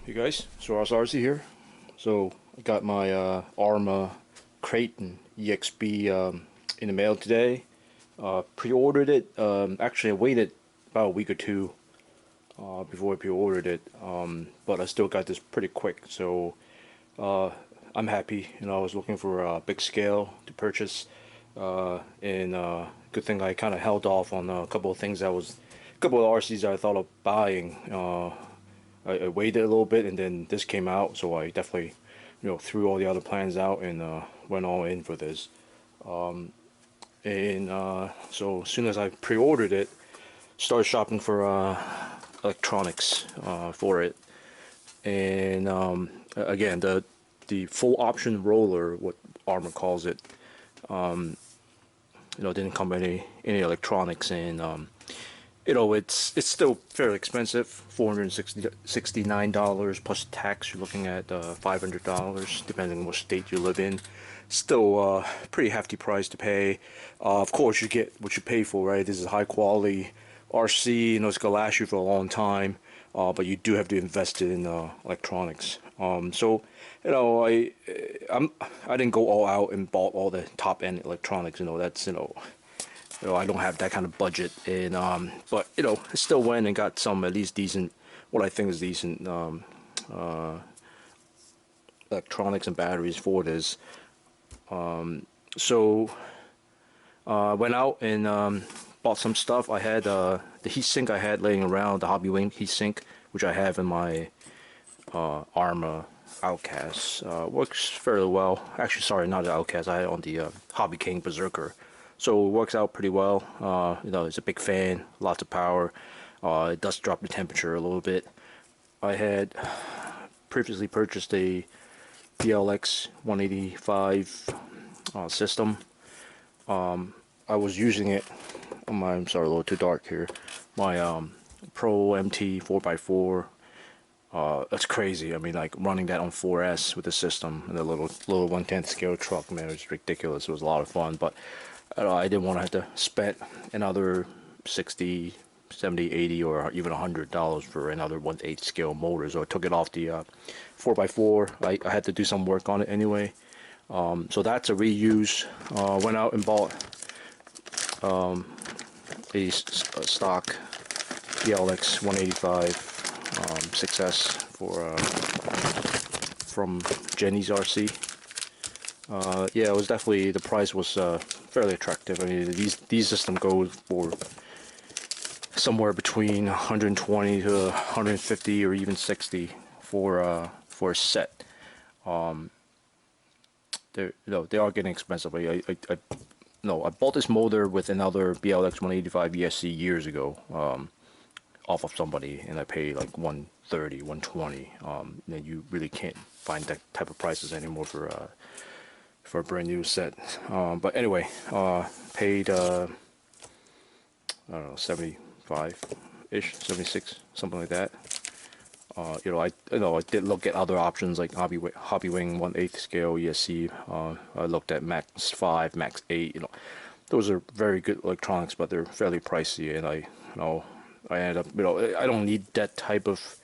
Hey guys, so RC here. So I got my ARRMA Kraton EXB in the mail today. Pre-ordered it. Actually, I waited about a week or two before I pre-ordered it, but I still got this pretty quick. So I'm happy. I was looking for a big scale to purchase, and good thing I kind of held off on a couple of things a couple of RCs that I thought of buying. I waited a little bit, and then this came out, so I definitely, threw all the other plans out and went all in for this. So as soon as I pre-ordered it, started shopping for electronics for it, and again, the full option roller, what ARRMA calls it, didn't come with any electronics, and it's still fairly expensive, $469 plus tax. You're looking at $500, depending on what state you live in. Still pretty hefty price to pay. Of course, you get what you pay for, right? This is high quality RC. It's gonna last you for a long time, but you do have to invest in electronics. So I didn't go all out and bought all the top end electronics. That's I don't have that kind of budget, and but I still went and got some at least decent, what I think is decent electronics and batteries for this. So went out and bought some stuff. I had the heatsink I had laying around, the HobbyWing heatsink, which I have in my ARRMA Outcast. Works fairly well. Actually, sorry, not the Outcast. I had it on the Hobby King Berserker. So it works out pretty well. It's a big fan, lots of power. It does drop the temperature a little bit. I had previously purchased a PLX 185 system. I was using it on my, I'm sorry, a little too dark here, my Pro MT 4x4. That's crazy. I mean, like running that on 4S with the system and the little 1/10 scale truck, man, it was ridiculous. It was a lot of fun, but I didn't want to have to spend another 60, 70, 80, or even $100 for another 1/8 scale motor. So I took it off the 4x4. I had to do some work on it anyway. So that's a reuse. Went out and bought a stock PLX 185 6S from Jenny's RC. Yeah, it was definitely, the price was fairly attractive. I mean, these systems go for somewhere between 120 to 150 or even 60 for a set. They are getting expensive. I bought this motor with another BLX 185 ESC years ago, off of somebody, and I paid like 130, 120. And you really can't find that type of prices anymore for a brand new set. But anyway, paid I don't know, 75-ish, 76, something like that. I did look at other options like HobbyWing 1/8 scale ESC. I looked at Max 5, Max 8. Those are very good electronics, but they're fairly pricey, and I ended up, I don't need that type of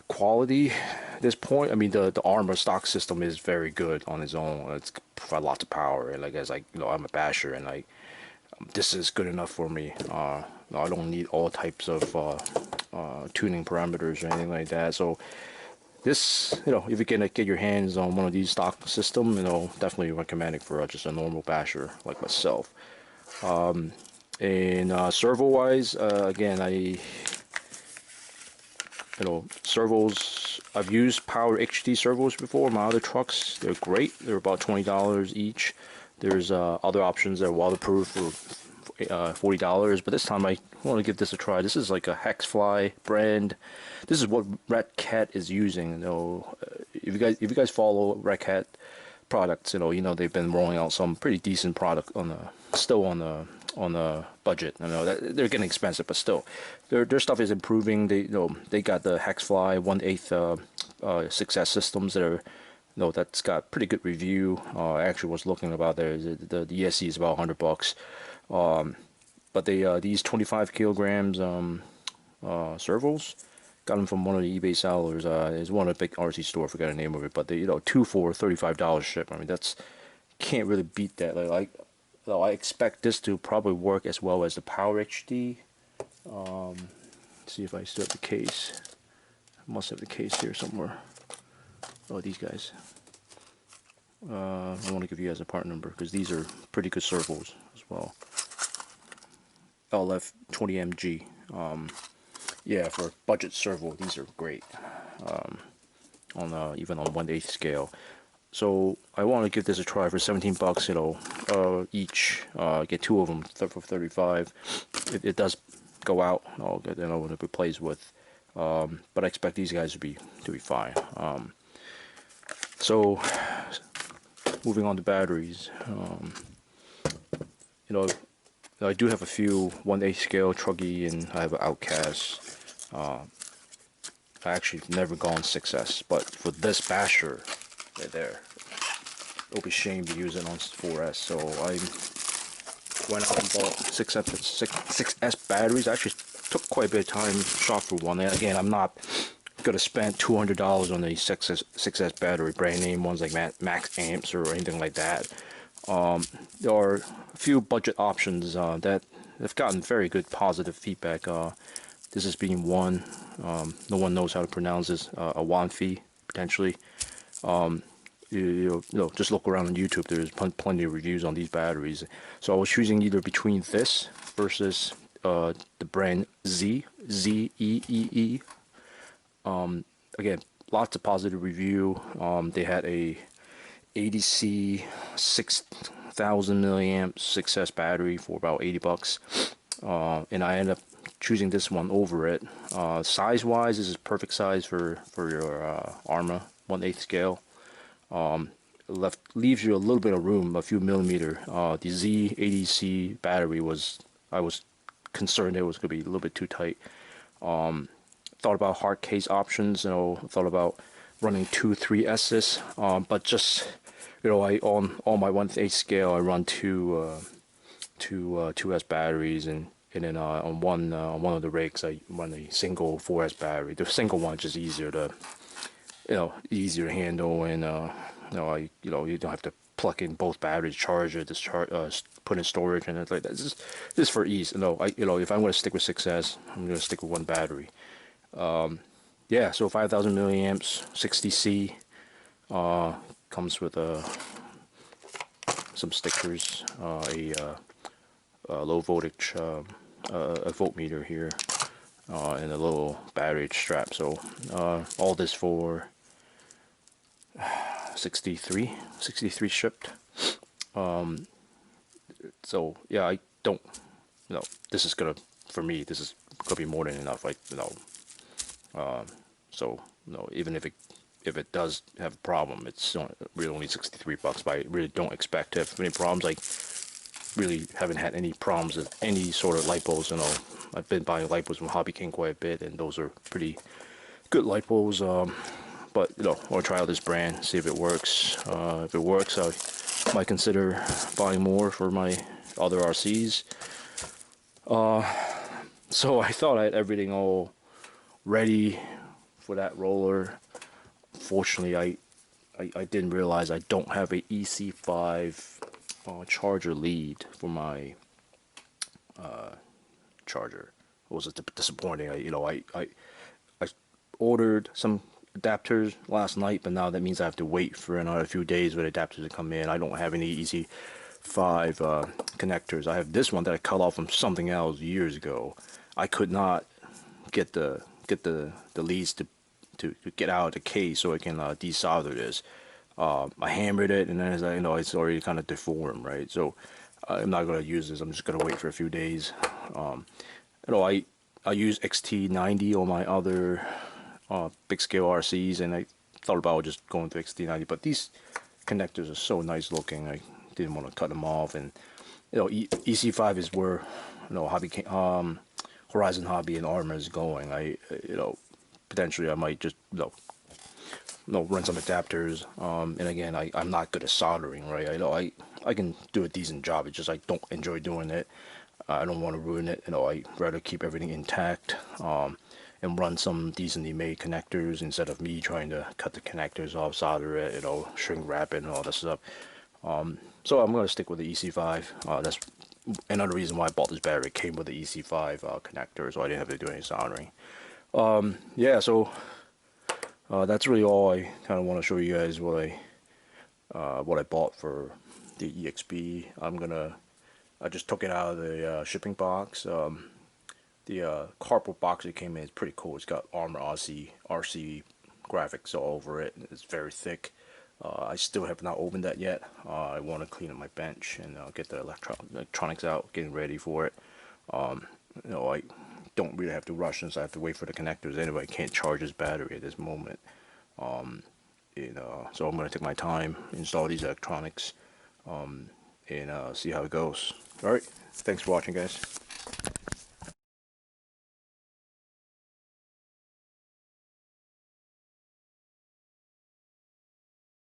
quality at this point. I mean, the ARRMA stock system is very good on its own. It's provide lots of power, and I'm a basher, and this is good enough for me. I don't need all types of tuning parameters or anything like that. So this, if you can get your hands on one of these stock system, definitely recommend it for just a normal basher like myself. And servo wise, again, servos, I've used Power HD servos before. My other trucks, they're great. They're about $20 each. There's other options that are waterproof for $40, but this time I want to give this a try. This is like a Hexfly brand. This is what Redcat is using. If you guys follow Redcat products, they've been rolling out some pretty decent product on the budget. They're getting expensive, but still, their stuff is improving. They got the Hexfly 1/8 6S systems that are, that's got pretty good review. I actually was looking about there. The ESC is about $100, but these 25 kilograms servos got them from one of the eBay sellers. It's one of the big RC store. I forgot the name of it, but they, you know, 2 for $35 ship. I mean, that's can't really beat that. So I expect this to probably work as well as the Power HD. See if I still have the case. I must have the case here somewhere. Oh, these guys. I want to give you guys a part number because these are pretty good servos as well. LF20MG. Yeah, for budget servo, these are great. On even on 1/8 scale. So I want to give this a try for 17 bucks. You know, each. Get 2 of them for 35. It does go out. I'll get what it plays with. But I expect these guys to be fine. So moving on to batteries. You know, I do have a few 1/8 scale Truggy, and I have an Outcast. I actually never gone 6S, but for this basher, right there, it'll be shame to use it on 4S. So I went out and bought 6S batteries. I actually took quite a bit of time to shop for one. And again, I'm not gonna spend $200 on the 6S battery, brand name ones like Max Amps or anything like that. There are a few budget options that have gotten very good positive feedback. This is being one. No one knows how to pronounce this. AWANFI, potentially. You know, just look around on YouTube. There's plenty of reviews on these batteries. So I was choosing either between this versus the brand ZEEE. Again, lots of positive review. They had a ADC 6000 milliamp 6S battery for about 80 bucks. And I ended up choosing this one over it. Size wise, this is perfect size for your ARRMA 1/8 scale. Leaves you a little bit of room, a few millimeter. The Z ADC battery I was concerned it was going to be a little bit too tight. Thought about hard case options, you know, thought about running 2 3S's, but just, you know, on my 1/8 scale I run two 2S batteries, and then on one of the rigs I run a single 4S battery. The single one is just easier to, you know, easier to handle, and you know, you don't have to plug in both batteries, charge it, put in storage, and it's like that. This is for ease. You know, if I'm going to stick with 6S, I'm going to stick with one battery. Yeah, so 5,000 milliamps, 60C. Comes with some stickers, a low voltage, a voltmeter here, and a little battery strap. So all this for 63 shipped. So yeah, I don't, you know, this is gonna, for me, this is gonna be more than enough. Like, you know, so, you know, even if it does have a problem, it's really only 63 bucks. But I really don't expect to have any problems. Like, really haven't had any problems with any sort of lipos. You know, I've been buying lipos from HobbyWing quite a bit, and those are pretty good lipos. But, you know, I'll try out this brand, see if it works. If it works, I might consider buying more for my other RCs. So I thought I had everything all ready for that roller. Fortunately, I didn't realize I don't have a EC5 charger lead for my charger. It was disappointing. I ordered some adapters last night, but now that means I have to wait for another few days for the adapters to come in. I don't have any EC5 connectors. I have this one that I cut off from something else years ago. I could not get the leads to get out of the case so I can desolder this. I hammered it, and then as I know, it's already kind of deformed, right? So I'm not gonna use this. I'm just gonna wait for a few days. You know, I use XT90 on my other big scale RCs, and I thought about just going to XT90, but these connectors are so nice looking. I didn't want to cut them off, and you know, EC5 is where, you know, Horizon Hobby and ARRMA is going. You know, potentially I might just, you know, run some adapters. And again, I'm not good at soldering, right? I know I can do a decent job. It's just I don't enjoy doing it. I don't want to ruin it. You know, I rather keep everything intact. And and run some decently made connectors instead of me trying to cut the connectors off, solder it, shrink wrap it and all that stuff. So I'm gonna stick with the EC5. That's another reason why I bought this battery. It came with the EC5 connector, so I didn't have to do any soldering. Yeah, so that's really all. I kind of want to show you guys what I bought for the EXB. I just took it out of the shipping box. The cardboard box it came in is pretty cool. It's got ARRMA RC graphics all over it. It's very thick. I still have not opened that yet. I want to clean up my bench and get the electronics out, getting ready for it. I don't really have to rush since I have to wait for the connectors anyway. I can't charge this battery at this moment. So I'm going to take my time, install these electronics, and see how it goes. Alright, thanks for watching, guys.